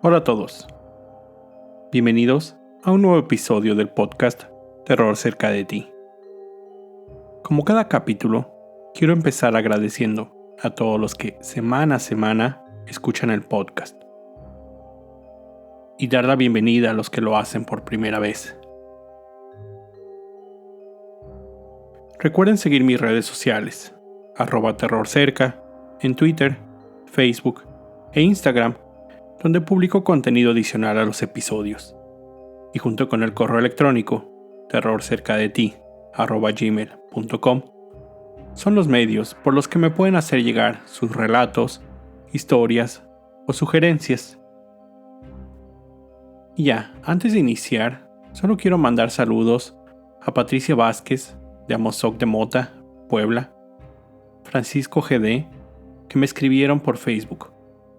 Hola a todos. Bienvenidos a un nuevo episodio del podcast Terror cerca de ti. Como cada capítulo, quiero empezar agradeciendo a todos los que semana a semana escuchan el podcast y dar la bienvenida a los que lo hacen por primera vez. Recuerden seguir mis redes sociales, @terrorcerca, en Twitter, Facebook e Instagram, donde publico contenido adicional a los episodios, y junto con el correo electrónico terrorcercadeti@gmail.com son los medios por los que me pueden hacer llegar sus relatos, historias o sugerencias. Y ya, antes de iniciar, solo quiero mandar saludos a Patricia Vázquez de Amozoc de Mota, Puebla, Francisco GD, que me escribieron por Facebook,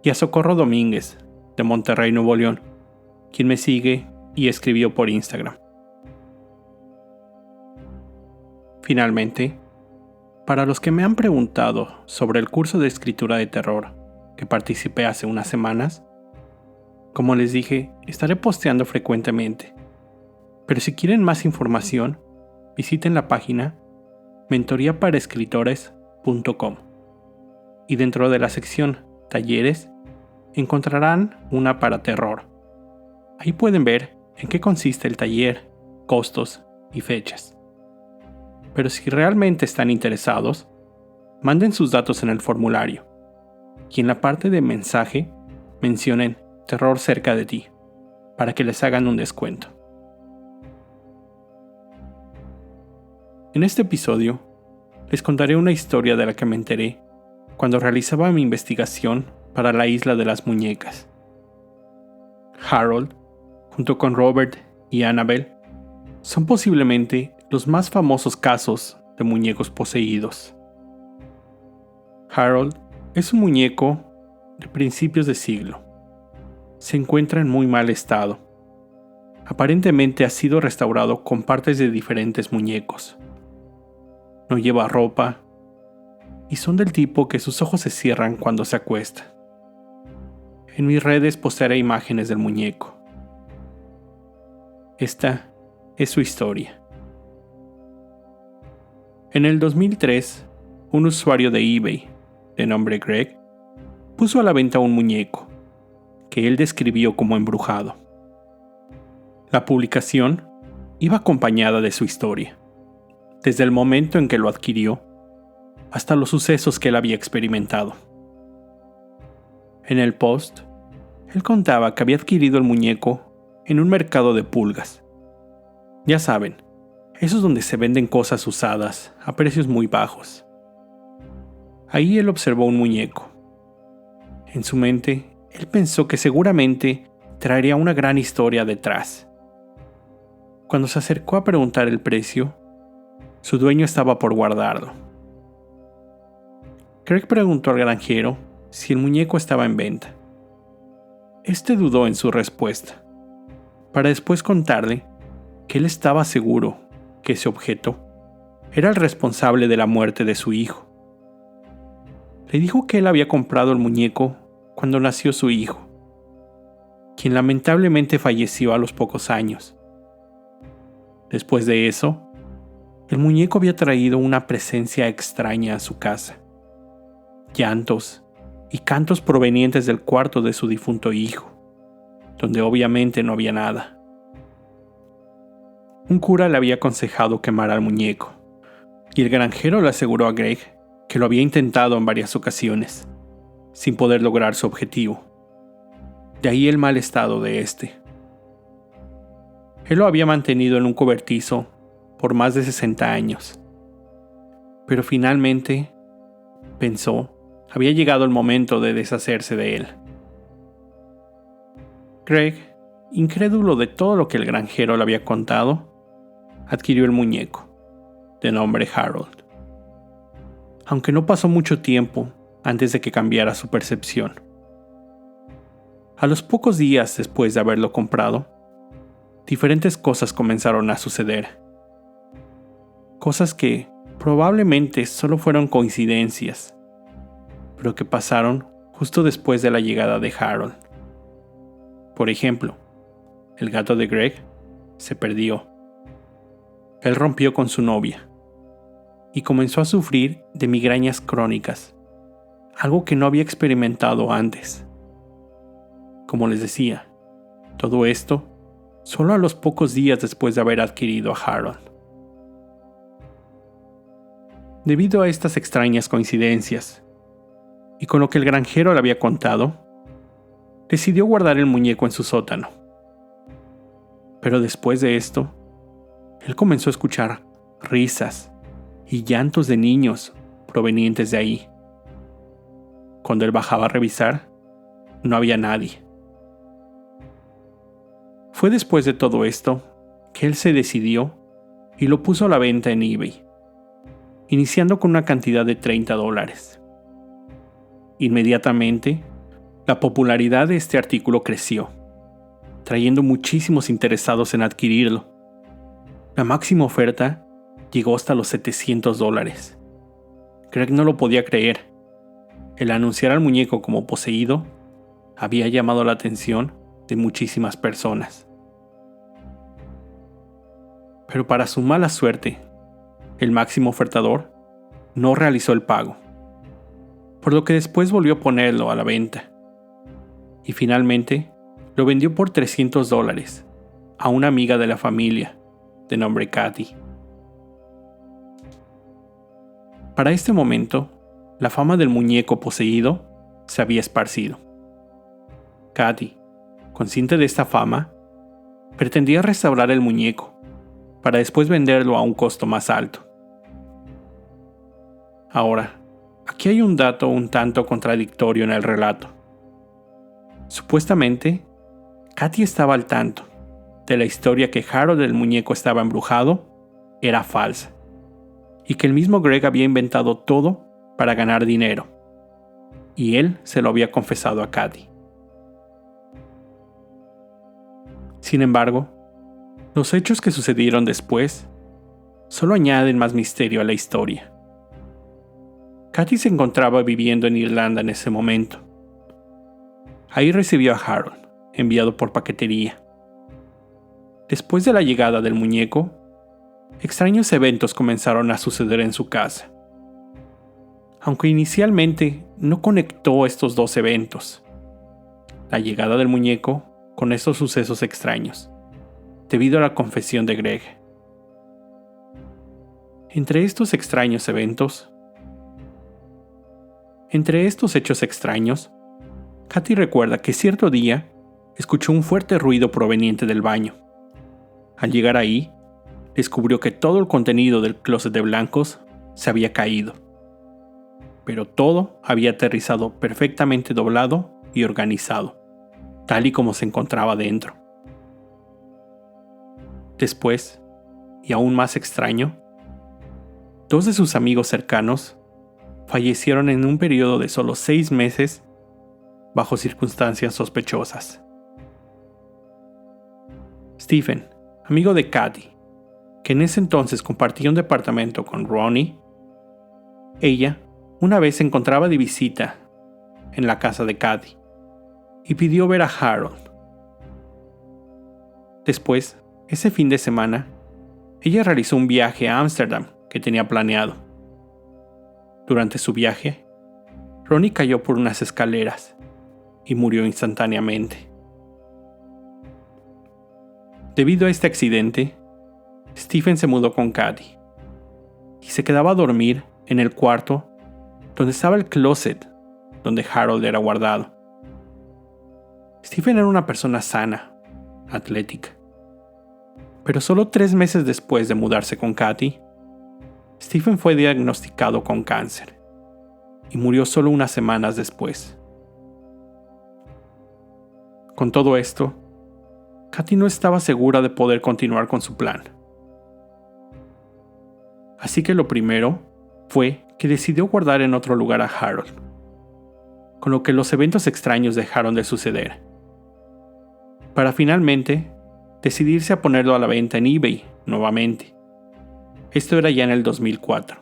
y a Socorro Domínguez de Monterrey, Nuevo León, quien me sigue y escribió por Instagram. Finalmente, para los que me han preguntado sobre el curso de escritura de terror que participé hace unas semanas, como les dije, estaré posteando frecuentemente, pero si quieren más información, visiten la página mentoriaparaescritores.com y dentro de la sección Talleres encontrarán una para terror. Ahí pueden ver en qué consiste el taller, costos y fechas. Pero si realmente están interesados, manden sus datos en el formulario y en la parte de mensaje mencionen Terror cerca de ti para que les hagan un descuento. En este episodio les contaré una historia de la que me enteré cuando realizaba mi investigación para la Isla de las Muñecas. Harold, junto con Robert y Annabelle, son posiblemente los más famosos casos de muñecos poseídos. Harold es un muñeco de principios de siglo. Se encuentra en muy mal estado. Aparentemente ha sido restaurado con partes de diferentes muñecos. No lleva ropa y son del tipo que sus ojos se cierran cuando se acuesta. En mis redes postearé imágenes del muñeco. Esta es su historia. En el 2003, un usuario de eBay, de nombre Greg, puso a la venta un muñeco, que él describió como embrujado. La publicación iba acompañada de su historia, desde el momento en que lo adquirió hasta los sucesos que él había experimentado. En el post, él contaba que había adquirido el muñeco en un mercado de pulgas. Ya saben, esos donde se venden cosas usadas a precios muy bajos. Ahí él observó un muñeco. En su mente, él pensó que seguramente traería una gran historia detrás. Cuando se acercó a preguntar el precio, su dueño estaba por guardarlo. Craig preguntó al granjero si el muñeco estaba en venta. Este dudó en su respuesta, para después contarle que él estaba seguro que ese objeto era el responsable de la muerte de su hijo. Le dijo que él había comprado el muñeco cuando nació su hijo, quien lamentablemente falleció a los pocos años. Después de eso, el muñeco había traído una presencia extraña a su casa. Llantos y cantos provenientes del cuarto de su difunto hijo, donde obviamente no había nada. Un cura le había aconsejado quemar al muñeco, y el granjero le aseguró a Greg que lo había intentado en varias ocasiones, sin poder lograr su objetivo. De ahí el mal estado de este. Él lo había mantenido en un cobertizo por más de 60 años, pero finalmente, pensó, había llegado el momento de deshacerse de él. Greg, incrédulo de todo lo que el granjero le había contado, adquirió el muñeco, de nombre Harold. Aunque no pasó mucho tiempo antes de que cambiara su percepción. A los pocos días después de haberlo comprado, diferentes cosas comenzaron a suceder. Cosas que probablemente solo fueron coincidencias, pero que pasaron justo después de la llegada de Harold. Por ejemplo, el gato de Greg se perdió. Él rompió con su novia y comenzó a sufrir de migrañas crónicas, algo que no había experimentado antes. Como les decía, todo esto solo a los pocos días después de haber adquirido a Harold. Debido a estas extrañas coincidencias, y con lo que el granjero le había contado, decidió guardar el muñeco en su sótano. Pero después de esto, él comenzó a escuchar risas y llantos de niños provenientes de ahí. Cuando él bajaba a revisar, no había nadie. Fue después de todo esto que él se decidió y lo puso a la venta en eBay, iniciando con una cantidad de $30. Inmediatamente, la popularidad de este artículo creció, trayendo muchísimos interesados en adquirirlo. La máxima oferta llegó hasta los $700. Greg no lo podía creer. El anunciar al muñeco como poseído había llamado la atención de muchísimas personas. Pero para su mala suerte, el máximo ofertador no realizó el pago, por lo que después volvió a ponerlo a la venta, y finalmente lo vendió por $300 a una amiga de la familia, de nombre Kathy. Para este momento, la fama del muñeco poseído se había esparcido. Kathy, consciente de esta fama, pretendía restaurar el muñeco para después venderlo a un costo más alto. Ahora, aquí hay un dato un tanto contradictorio en el relato. Supuestamente, Kathy estaba al tanto de la historia que Harold el muñeco estaba embrujado era falsa, y que el mismo Greg había inventado todo para ganar dinero, y él se lo había confesado a Kathy. Sin embargo, los hechos que sucedieron después solo añaden más misterio a la historia. Kathy se encontraba viviendo en Irlanda en ese momento. Ahí recibió a Harold, enviado por paquetería. Después de la llegada del muñeco, extraños eventos comenzaron a suceder en su casa. Aunque inicialmente no conectó estos dos eventos, la llegada del muñeco con estos sucesos extraños, debido a la confesión de Greg. Entre estos hechos extraños, Kathy recuerda que cierto día escuchó un fuerte ruido proveniente del baño. Al llegar ahí, descubrió que todo el contenido del closet de blancos se había caído, pero todo había aterrizado perfectamente doblado y organizado, tal y como se encontraba dentro. Después, y aún más extraño, 2 de sus amigos cercanos fallecieron en un periodo de solo 6 meses bajo circunstancias sospechosas. Stephen, amigo de Kathy, que en ese entonces compartía un departamento con Ronnie, ella una vez se encontraba de visita en la casa de Kathy y pidió ver a Harold. Después, ese fin de semana, ella realizó un viaje a Ámsterdam que tenía planeado. Durante su viaje, Ronnie cayó por unas escaleras y murió instantáneamente. Debido a este accidente, Stephen se mudó con Kathy y se quedaba a dormir en el cuarto donde estaba el closet donde Harold era guardado. Stephen era una persona sana, atlética. Pero solo 3 meses después de mudarse con Kathy, Stephen fue diagnosticado con cáncer y murió solo unas semanas después. Con todo esto, Kathy no estaba segura de poder continuar con su plan. Así que lo primero fue que decidió guardar en otro lugar a Harold, con lo que los eventos extraños dejaron de suceder, para finalmente decidirse a ponerlo a la venta en eBay nuevamente. Esto era ya en el 2004.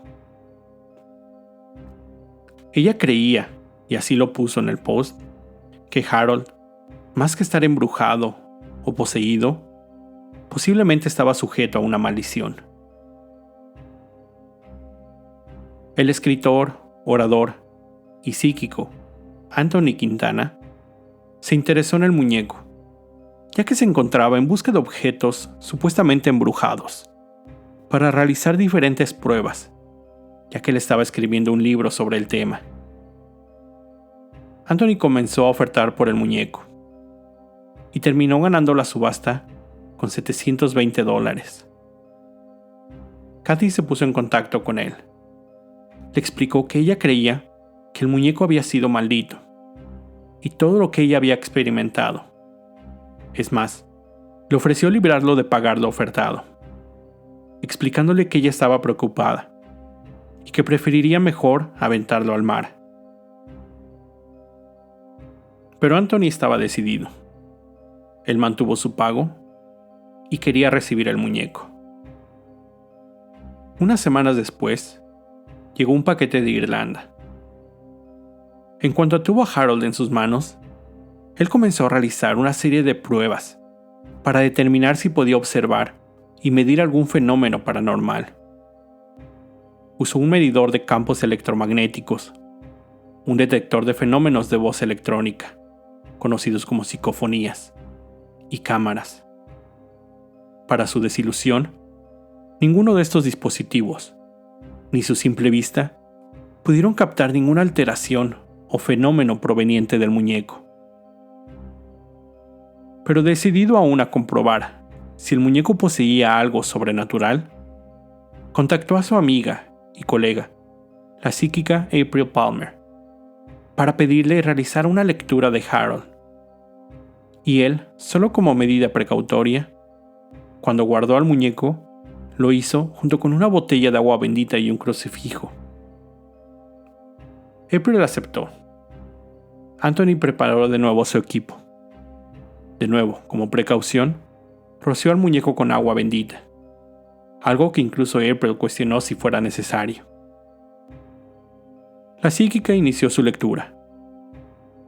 Ella creía, y así lo puso en el post, que Harold más que estar embrujado o poseído, posiblemente estaba sujeto a una maldición. El escritor, orador y psíquico Anthony Quintana se interesó en el muñeco, ya que se encontraba en busca de objetos supuestamente embrujados, para realizar diferentes pruebas, ya que él estaba escribiendo un libro sobre el tema. Anthony comenzó a ofertar por el muñeco, y terminó ganando la subasta con $720. Kathy se puso en contacto con él. Le explicó que ella creía que el muñeco había sido maldito, y todo lo que ella había experimentado. Es más, le ofreció librarlo de pagar lo ofertado, explicándole que ella estaba preocupada y que preferiría mejor aventarlo al mar. Pero Anthony estaba decidido. Él mantuvo su pago y quería recibir el muñeco. Unas semanas después, llegó un paquete de Irlanda. En cuanto tuvo a Harold en sus manos, él comenzó a realizar una serie de pruebas para determinar si podía observar y medir algún fenómeno paranormal. Usó un medidor de campos electromagnéticos, un detector de fenómenos de voz electrónica, conocidos como psicofonías, y cámaras. Para su desilusión, ninguno de estos dispositivos, ni su simple vista, pudieron captar ninguna alteración o fenómeno proveniente del muñeco. Pero decidido aún a comprobar si el muñeco poseía algo sobrenatural, contactó a su amiga y colega, la psíquica April Palmer, para pedirle realizar una lectura de Harold. Y él, solo como medida precautoria, cuando guardó al muñeco, lo hizo junto con una botella de agua bendita y un crucifijo. April aceptó. Anthony preparó de nuevo su equipo. De nuevo, como precaución, roció al muñeco con agua bendita, algo que incluso April cuestionó si fuera necesario. La psíquica inició su lectura.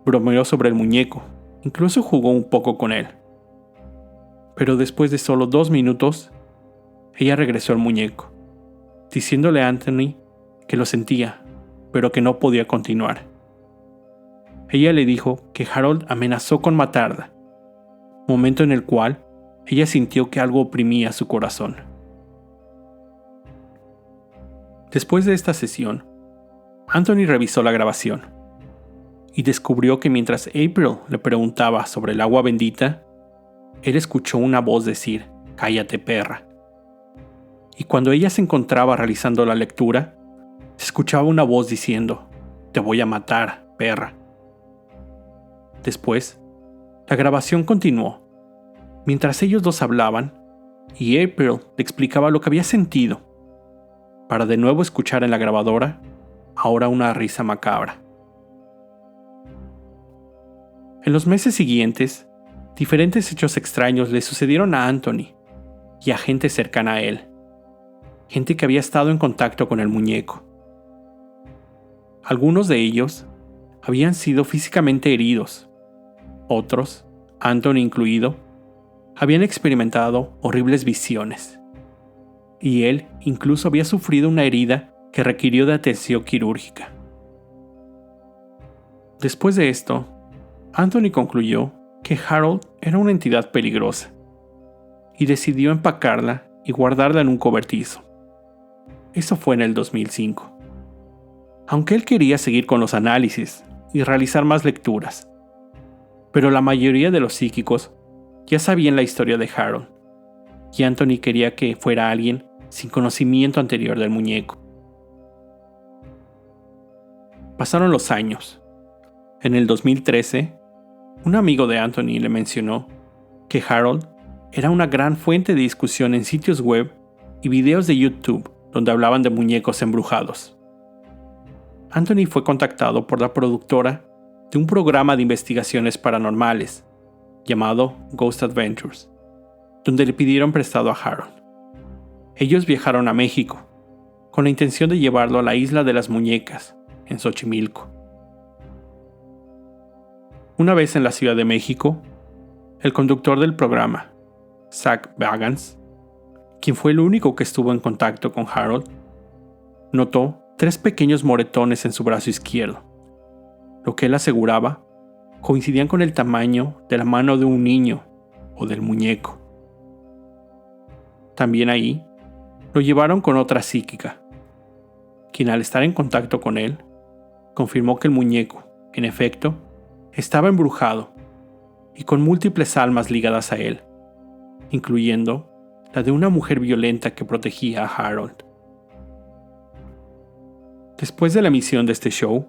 Bromeó sobre el muñeco, incluso jugó un poco con él. Pero después de solo 2 minutos, ella regresó al muñeco, diciéndole a Anthony que lo sentía, pero que no podía continuar. Ella le dijo que Harold amenazó con matarla, momento en el cual ella sintió que algo oprimía su corazón. Después de esta sesión, Anthony revisó la grabación y descubrió que mientras April le preguntaba sobre el agua bendita, él escuchó una voz decir: «Cállate, perra». Y cuando ella se encontraba realizando la lectura, se escuchaba una voz diciendo: «Te voy a matar, perra». Después, la grabación continuó, mientras ellos dos hablaban, y April le explicaba lo que había sentido, para de nuevo escuchar en la grabadora ahora una risa macabra. En los meses siguientes, diferentes hechos extraños le sucedieron a Anthony y a gente cercana a él, gente que había estado en contacto con el muñeco. Algunos de ellos habían sido físicamente heridos, otros, Anthony incluido, habían experimentado horribles visiones, y él incluso había sufrido una herida que requirió de atención quirúrgica. Después de esto, Anthony concluyó que Harold era una entidad peligrosa, y decidió empacarla y guardarla en un cobertizo. Eso fue en el 2005. Aunque él quería seguir con los análisis y realizar más lecturas, pero la mayoría de los psíquicos ya sabían la historia de Harold, y Anthony quería que fuera alguien sin conocimiento anterior del muñeco. Pasaron los años. En el 2013, un amigo de Anthony le mencionó que Harold era una gran fuente de discusión en sitios web y videos de YouTube donde hablaban de muñecos embrujados. Anthony fue contactado por la productora de un programa de investigaciones paranormales llamado Ghost Adventures, donde le pidieron prestado a Harold. Ellos viajaron a México con la intención de llevarlo a la Isla de las Muñecas, en Xochimilco. Una vez en la Ciudad de México, El conductor del programa, Zach Bagans, quien fue el único que estuvo en contacto con Harold, notó 3 pequeños moretones en su brazo izquierdo. Lo que él aseguraba coincidían con el tamaño de la mano de un niño o del muñeco. También ahí lo llevaron con otra psíquica, quien al estar en contacto con él, confirmó que el muñeco, en efecto, estaba embrujado y con múltiples almas ligadas a él, incluyendo la de una mujer violenta que protegía a Harold. Después de la emisión de este show,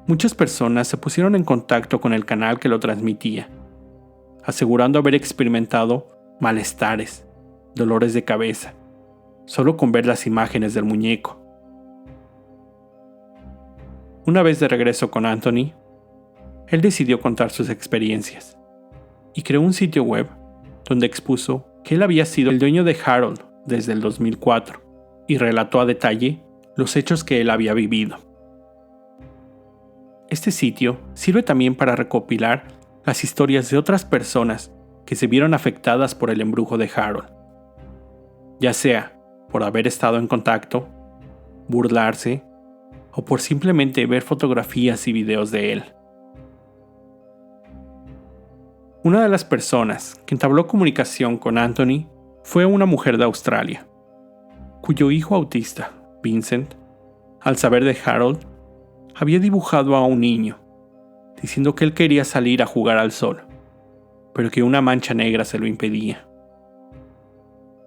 muchas personas se pusieron en contacto con el canal que lo transmitía, asegurando haber experimentado malestares, dolores de cabeza, solo con ver las imágenes del muñeco. Una vez de regreso con Anthony, él decidió contar sus experiencias y creó un sitio web donde expuso que él había sido el dueño de Harold desde el 2004 y relató a detalle los hechos que él había vivido. Este sitio sirve también para recopilar las historias de otras personas que se vieron afectadas por el embrujo de Harold, ya sea por haber estado en contacto, burlarse o por simplemente ver fotografías y videos de él. Una de las personas que entabló comunicación con Anthony fue una mujer de Australia, cuyo hijo autista, Vincent, al saber de Harold, había dibujado a un niño, diciendo que él quería salir a jugar al sol, pero que una mancha negra se lo impedía.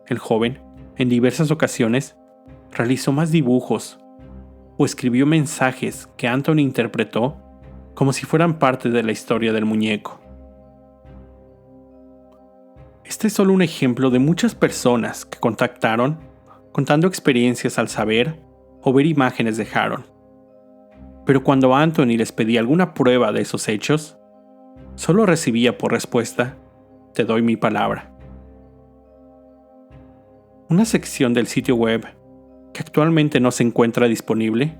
El joven, en diversas ocasiones, realizó más dibujos o escribió mensajes que Anthony interpretó como si fueran parte de la historia del muñeco. Este es solo un ejemplo de muchas personas que contactaron contando experiencias al saber o ver imágenes de Harold. Pero cuando Anthony les pedía alguna prueba de esos hechos, solo recibía por respuesta: "Te doy mi palabra". Una sección del sitio web, que actualmente no se encuentra disponible,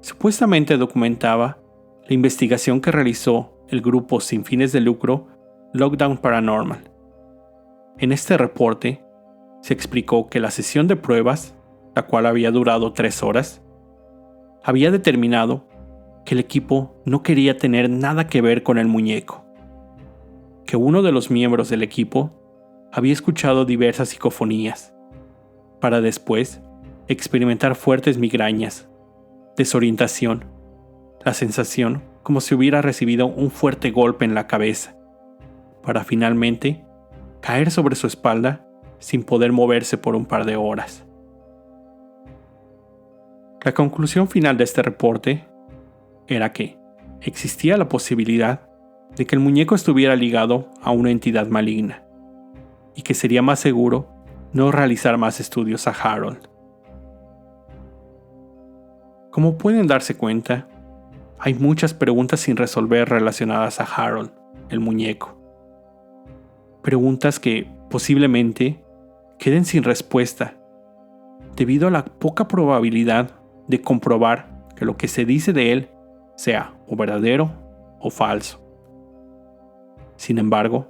supuestamente documentaba la investigación que realizó el grupo sin fines de lucro Lockdown Paranormal. En este reporte se explicó que la sesión de pruebas, la cual había durado 3 horas, había determinado que el equipo no quería tener nada que ver con el muñeco, que uno de los miembros del equipo había escuchado diversas psicofonías, para después experimentar fuertes migrañas, desorientación, la sensación como si hubiera recibido un fuerte golpe en la cabeza, para finalmente caer sobre su espalda sin poder moverse por un par de horas. La conclusión final de este reporte era que existía la posibilidad de que el muñeco estuviera ligado a una entidad maligna y que sería más seguro no realizar más estudios a Harold. Como pueden darse cuenta, hay muchas preguntas sin resolver relacionadas a Harold, el muñeco. Preguntas que posiblemente queden sin respuesta debido a la poca probabilidad de comprobar que lo que se dice de él sea o verdadero o falso. Sin embargo,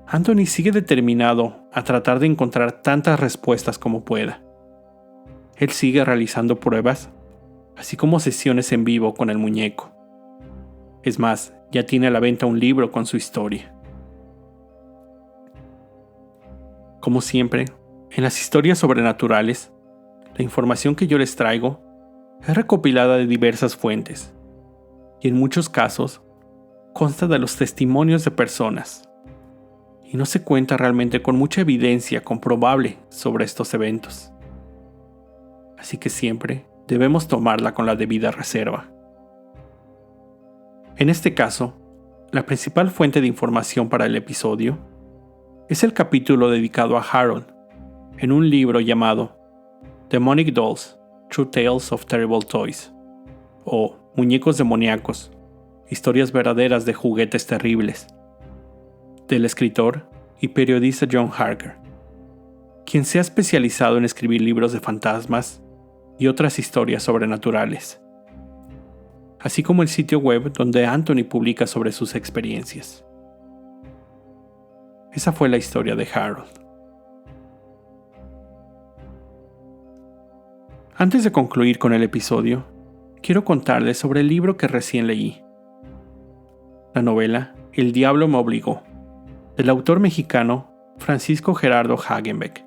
Anthony sigue determinado a tratar de encontrar tantas respuestas como pueda. Él sigue realizando pruebas, así como sesiones en vivo con el muñeco. Es más, ya tiene a la venta un libro con su historia. Como siempre, en las historias sobrenaturales, la información que yo les traigo es recopilada de diversas fuentes y en muchos casos consta de los testimonios de personas y no se cuenta realmente con mucha evidencia comprobable sobre estos eventos. Así que siempre debemos tomarla con la debida reserva. En este caso, la principal fuente de información para el episodio es el capítulo dedicado a Harold en un libro llamado Demonic Dolls, True Tales of Terrible Toys, o Muñecos demoníacos, historias verdaderas de juguetes terribles, del escritor y periodista John Harker, quien se ha especializado en escribir libros de fantasmas y otras historias sobrenaturales, así como el sitio web donde Anthony publica sobre sus experiencias. Esa fue la historia de Harold. Antes de concluir con el episodio, quiero contarles sobre el libro que recién leí. La novela El diablo me obligó, del autor mexicano Francisco Gerardo Hagenbeck,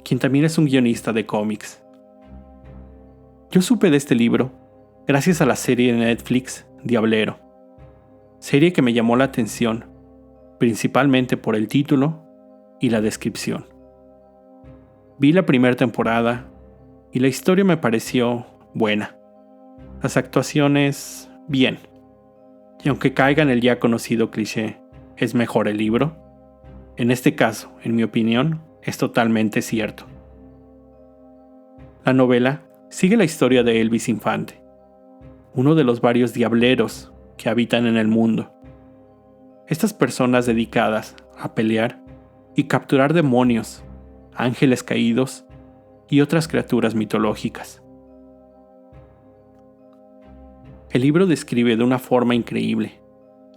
quien también es un guionista de cómics. Yo supe de este libro gracias a la serie de Netflix Diablero, serie que me llamó la atención, principalmente por el título y la descripción. Vi la primera temporada y la historia me pareció buena. Las actuaciones, bien. Y aunque caiga en el ya conocido cliché, ¿es mejor el libro? En este caso, en mi opinión, es totalmente cierto. La novela sigue la historia de Elvis Infante, uno de los varios diableros que habitan en el mundo. Estas personas dedicadas a pelear y capturar demonios, ángeles caídos y otras criaturas mitológicas. El libro describe de una forma increíble,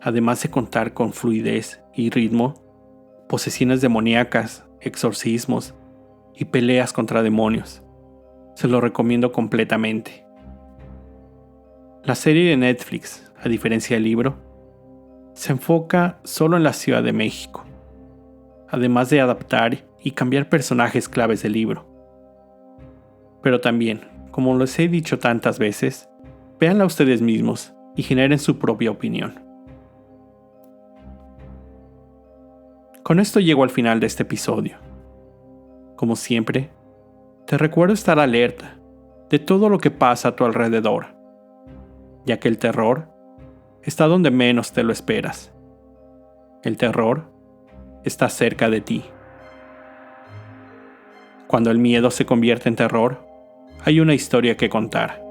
además de contar con fluidez y ritmo, posesiones demoníacas, exorcismos y peleas contra demonios. Se lo recomiendo completamente. La serie de Netflix, a diferencia del libro, se enfoca solo en la Ciudad de México, además de adaptar y cambiar personajes claves del libro. Pero también, como les he dicho tantas veces, véanla ustedes mismos y generen su propia opinión. Con esto llego al final de este episodio. Como siempre, te recuerdo estar alerta de todo lo que pasa a tu alrededor, ya que el terror está donde menos te lo esperas. El terror está cerca de ti. Cuando el miedo se convierte en terror, hay una historia que contar.